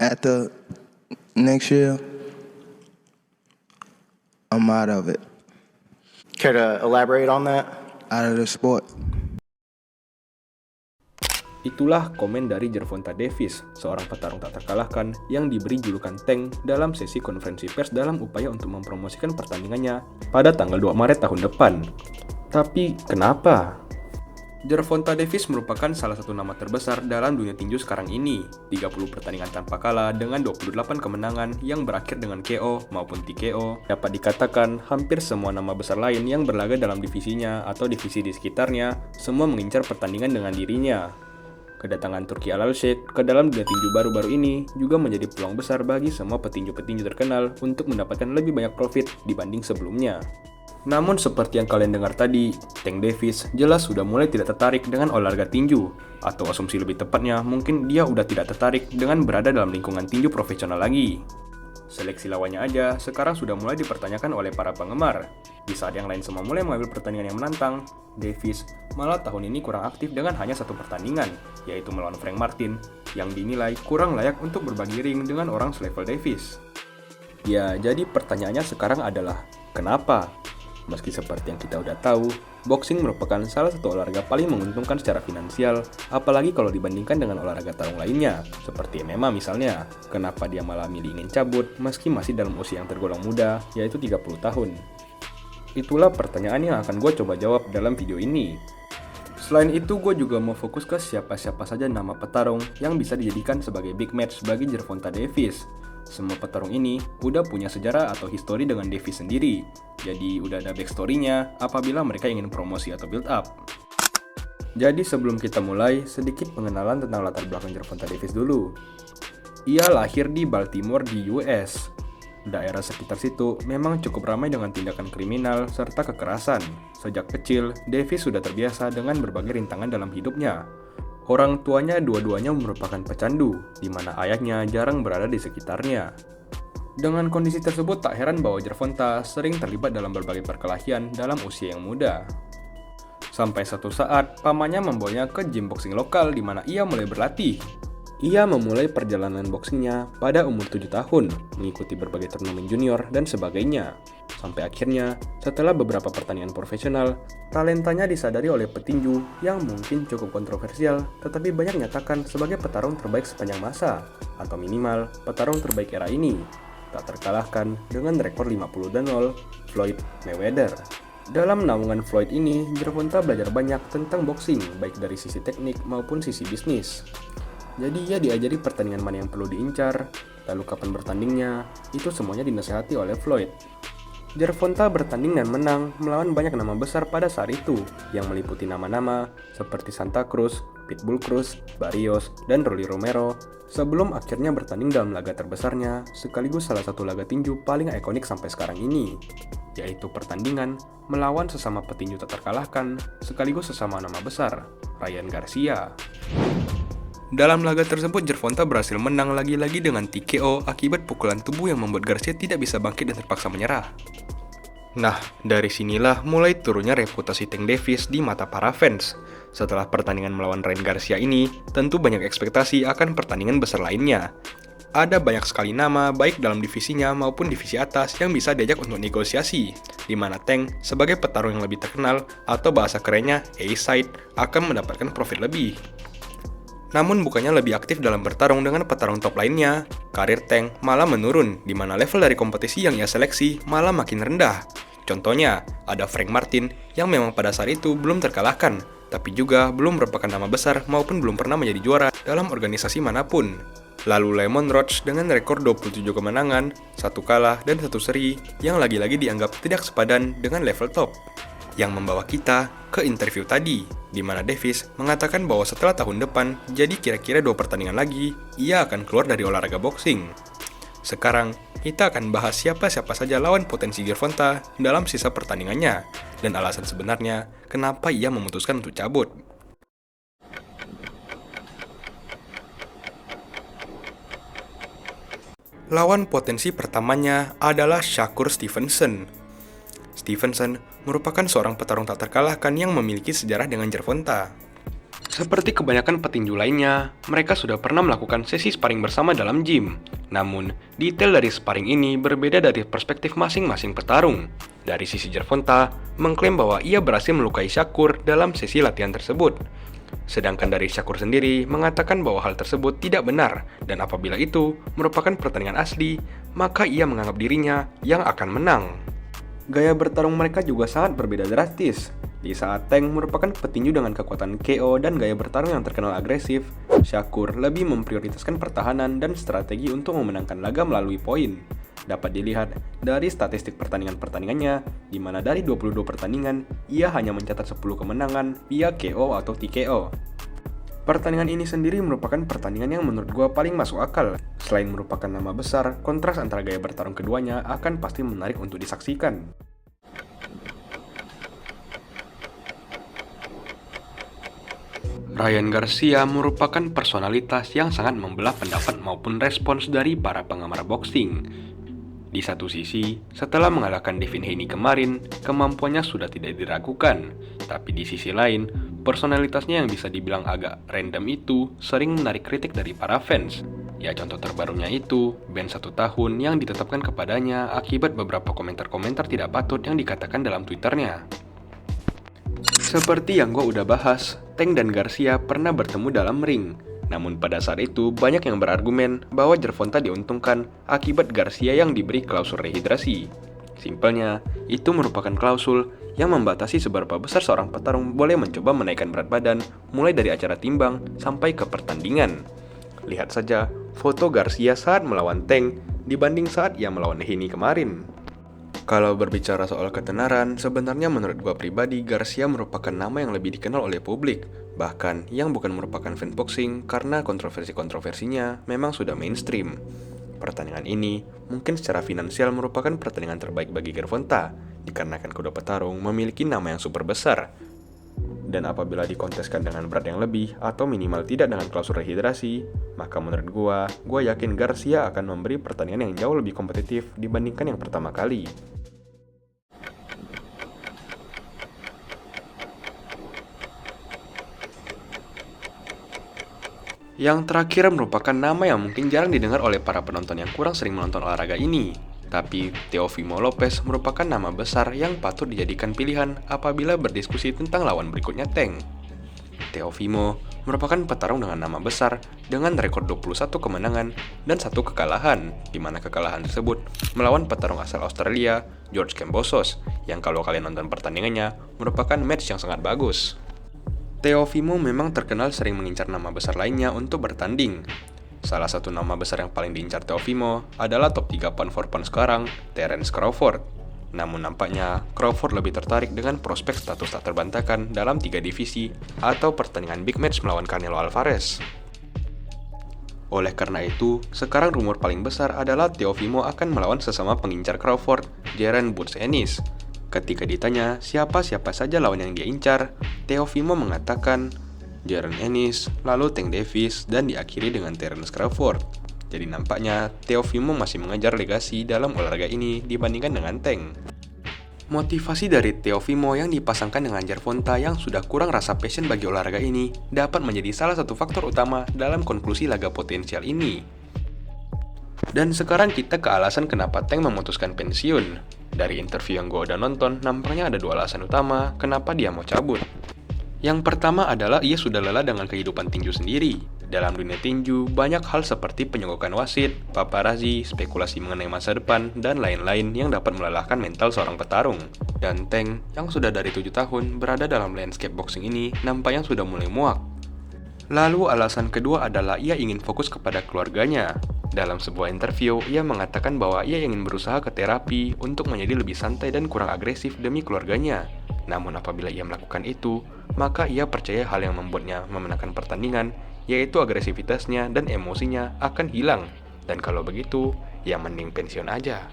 After next year, I'm out of it, Care to elaborate on that? out of the sport. Itulah komen dari Gervonta Davis, seorang petarung tak terkalahkan yang diberi julukan Tank dalam sesi konferensi pers dalam upaya untuk mempromosikan pertandingannya pada tanggal 2 Maret tahun depan. Tapi kenapa? Gervonta Davis merupakan salah satu nama terbesar dalam dunia tinju sekarang ini. 30 pertandingan tanpa kalah dengan 28 kemenangan yang berakhir dengan KO maupun TKO. Dapat dikatakan hampir semua nama besar lain yang berlaga dalam divisinya atau divisi di sekitarnya semua mengincar pertandingan dengan dirinya. Kedatangan Turki Al-Sheikh ke dalam dunia tinju baru-baru ini juga menjadi peluang besar bagi semua petinju-petinju terkenal untuk mendapatkan lebih banyak profit dibanding sebelumnya. Namun seperti yang kalian dengar tadi, Tank Davis jelas sudah mulai tidak tertarik dengan olahraga tinju, atau asumsi lebih tepatnya mungkin dia udah tidak tertarik dengan berada dalam lingkungan tinju profesional lagi. Seleksi lawannya aja sekarang sudah mulai dipertanyakan oleh para penggemar. Di saat yang lain semua mulai mengambil pertandingan yang menantang, Davis malah tahun ini kurang aktif dengan hanya satu pertandingan, yaitu melawan Frank Martin, yang dinilai kurang layak untuk berbagi ring dengan orang selevel Davis. Ya, jadi pertanyaannya sekarang adalah, kenapa? Meski seperti yang kita udah tahu, boxing merupakan salah satu olahraga paling menguntungkan secara finansial, apalagi kalau dibandingkan dengan olahraga tarung lainnya, seperti MMA misalnya. Kenapa dia malah milih ingin cabut meski masih dalam usia yang tergolong muda, yaitu 30 tahun? Itulah pertanyaan yang akan gue coba jawab dalam video ini. Selain itu, gue juga mau fokus ke siapa-siapa saja nama petarung yang bisa dijadikan sebagai big match bagi Gervonta Davis. Semua petarung ini udah punya sejarah atau histori dengan Davis sendiri, jadi udah ada backstory-nya apabila mereka ingin promosi atau build up. Jadi sebelum kita mulai, sedikit pengenalan tentang latar belakang Gervonta Davis dulu. Ia lahir di Baltimore di US. Daerah sekitar situ memang cukup ramai dengan tindakan kriminal serta kekerasan. Sejak kecil, Davis sudah terbiasa dengan berbagai rintangan dalam hidupnya. Orang tuanya dua-duanya merupakan pecandu, di mana ayahnya jarang berada di sekitarnya. Dengan kondisi tersebut, tak heran bahwa Gervonta sering terlibat dalam berbagai perkelahian dalam usia yang muda. Sampai satu saat, pamannya membawanya ke gym boxing lokal di mana ia mulai berlatih. Ia memulai perjalanan boxingnya pada umur 7 tahun, mengikuti berbagai turnamen junior dan sebagainya. Sampai akhirnya, setelah beberapa pertandingan profesional, talentanya disadari oleh petinju yang mungkin cukup kontroversial, tetapi banyak menyatakan sebagai petarung terbaik sepanjang masa, atau minimal petarung terbaik era ini. Tak terkalahkan dengan rekor 50-0, Floyd Mayweather. Dalam naungan Floyd ini, Gervonta belajar banyak tentang boxing, baik dari sisi teknik maupun sisi bisnis. Jadi ia diajari pertandingan mana yang perlu diincar, lalu kapan bertandingnya, itu semuanya dinasihati oleh Floyd. Gervonta bertanding dan menang melawan banyak nama besar pada saat itu, yang meliputi nama-nama seperti Santa Cruz, Pitbull Cruz, Barrios, dan Rolly Romero, sebelum akhirnya bertanding dalam laga terbesarnya, sekaligus salah satu laga tinju paling ikonik sampai sekarang ini, yaitu pertandingan melawan sesama petinju tak terkalahkan, sekaligus sesama nama besar, Ryan Garcia. Dalam laga tersebut, Gervonta berhasil menang lagi-lagi dengan TKO akibat pukulan tubuh yang membuat Garcia tidak bisa bangkit dan terpaksa menyerah. Nah, dari sinilah mulai turunnya reputasi Tank Davis di mata para fans. Setelah pertandingan melawan Ryan Garcia ini, tentu banyak ekspektasi akan pertandingan besar lainnya. Ada banyak sekali nama, baik dalam divisinya maupun divisi atas, yang bisa diajak untuk negosiasi, di mana Tank, sebagai petarung yang lebih terkenal, atau bahasa kerennya A-side, akan mendapatkan profit lebih. Namun bukannya lebih aktif dalam bertarung dengan petarung top lainnya, karir Tank malah menurun, di mana level dari kompetisi yang ia seleksi malah makin rendah. Contohnya, ada Frank Martin yang memang pada saat itu belum terkalahkan, tapi juga belum merupakan nama besar maupun belum pernah menjadi juara dalam organisasi manapun. Lalu Lemon Roach dengan rekor 27 kemenangan, 1 kalah, dan 1 seri yang lagi-lagi dianggap tidak sepadan dengan level top. Yang membawa kita ke interview tadi, di mana Davis mengatakan bahwa setelah tahun depan, jadi kira-kira 2 pertandingan lagi, ia akan keluar dari olahraga boxing. Sekarang, kita akan bahas siapa-siapa saja lawan potensi Gervonta dalam sisa pertandingannya, dan alasan sebenarnya kenapa ia memutuskan untuk cabut. Lawan potensi pertamanya adalah Shakur Stevenson. Stevenson merupakan seorang petarung tak terkalahkan yang memiliki sejarah dengan Gervonta. Seperti kebanyakan petinju lainnya, mereka sudah pernah melakukan sesi sparring bersama dalam gym. Namun, detail dari sparring ini berbeda dari perspektif masing-masing petarung. Dari sisi Gervonta, mengklaim bahwa ia berhasil melukai Shakur dalam sesi latihan tersebut. Sedangkan dari Shakur sendiri mengatakan bahwa hal tersebut tidak benar, dan apabila itu merupakan pertandingan asli, maka ia menganggap dirinya yang akan menang. Gaya bertarung mereka juga sangat berbeda drastis. Di saat Tank merupakan petinju dengan kekuatan KO dan gaya bertarung yang terkenal agresif, Shakur lebih memprioritaskan pertahanan dan strategi untuk memenangkan laga melalui poin. Dapat dilihat dari statistik pertandingan-pertandingannya, di mana dari 22 pertandingan, ia hanya mencatat 10 kemenangan via KO atau TKO. Pertandingan ini sendiri merupakan pertandingan yang menurut gua paling masuk akal. Selain merupakan nama besar, kontras antara gaya bertarung keduanya akan pasti menarik untuk disaksikan. Ryan Garcia merupakan personalitas yang sangat membelah pendapat maupun respons dari para penggemar boxing. Di satu sisi, setelah mengalahkan Devin Haney kemarin, kemampuannya sudah tidak diragukan. Tapi di sisi lain, personalitasnya yang bisa dibilang agak random itu sering menarik kritik dari para fans. Ya, contoh terbarunya itu, ban 1 tahun yang ditetapkan kepadanya akibat beberapa komentar-komentar tidak patut yang dikatakan dalam Twitternya. Seperti yang gue udah bahas, Tank dan Garcia pernah bertemu dalam ring. Namun pada saat itu banyak yang berargumen bahwa Gervonta diuntungkan akibat Garcia yang diberi klausul rehidrasi. Simpelnya, itu merupakan klausul yang membatasi seberapa besar seorang petarung boleh mencoba menaikkan berat badan mulai dari acara timbang sampai ke pertandingan. Lihat saja foto Garcia saat melawan Tank dibanding saat ia melawan Haney kemarin. Kalau berbicara soal ketenaran, sebenarnya menurut gua pribadi, Garcia merupakan nama yang lebih dikenal oleh publik. Bahkan yang bukan merupakan fan boxing karena kontroversi-kontroversinya memang sudah mainstream. Pertandingan ini mungkin secara finansial merupakan pertandingan terbaik bagi Gervonta, dikarenakan kedua petarung memiliki nama yang super besar. Dan apabila dikonteskan dengan berat yang lebih atau minimal tidak dengan klausul rehidrasi, maka menurut gua yakin Garcia akan memberi pertandingan yang jauh lebih kompetitif dibandingkan yang pertama kali. Yang terakhir merupakan nama yang mungkin jarang didengar oleh para penonton yang kurang sering menonton olahraga ini. Tapi Teofimo Lopez merupakan nama besar yang patut dijadikan pilihan apabila berdiskusi tentang lawan berikutnya Tank. Teofimo merupakan petarung dengan nama besar dengan rekor 21 kemenangan dan 1 kekalahan, di mana kekalahan tersebut melawan petarung asal Australia, George Kambosos, yang kalau kalian nonton pertandingannya merupakan match yang sangat bagus. Teofimo memang terkenal sering mengincar nama besar lainnya untuk bertanding. Salah satu nama besar yang paling diincar Teofimo adalah top 3 pound for pound sekarang, Terence Crawford. Namun nampaknya Crawford lebih tertarik dengan prospek status tak terbantahkan dalam 3 divisi atau pertandingan big match melawan Canelo Alvarez. Oleh karena itu, sekarang rumor paling besar adalah Teofimo akan melawan sesama pengincar Crawford, Jaron Boots Ennis. Ketika ditanya siapa-siapa saja lawan yang dia incar, Teofimo mengatakan Jaron Ennis, lalu Tank Davis, dan diakhiri dengan Terence Crawford. Jadi nampaknya Teofimo masih mengejar legasi dalam olahraga ini dibandingkan dengan Tank. Motivasi dari Teofimo yang dipasangkan dengan Gervonta yang sudah kurang rasa passion bagi olahraga ini dapat menjadi salah satu faktor utama dalam konklusi laga potensial ini. Dan sekarang kita ke alasan kenapa Tank memutuskan pensiun. Dari interview yang gue udah nonton, nampaknya ada 2 alasan utama kenapa dia mau cabut. Yang pertama adalah ia sudah lelah dengan kehidupan tinju sendiri. Dalam dunia tinju, banyak hal seperti penyogokan wasit, paparazzi, spekulasi mengenai masa depan, dan lain-lain yang dapat melelahkan mental seorang petarung. Dan Tank, yang sudah dari 7 tahun berada dalam landscape boxing ini, nampaknya sudah mulai muak. Lalu alasan kedua adalah ia ingin fokus kepada keluarganya. Dalam sebuah interview, ia mengatakan bahwa ia ingin berusaha ke terapi untuk menjadi lebih santai dan kurang agresif demi keluarganya. Namun apabila ia melakukan itu, maka ia percaya hal yang membuatnya memenangkan pertandingan, yaitu agresivitasnya dan emosinya akan hilang. Dan kalau begitu, ya mending pensiun aja.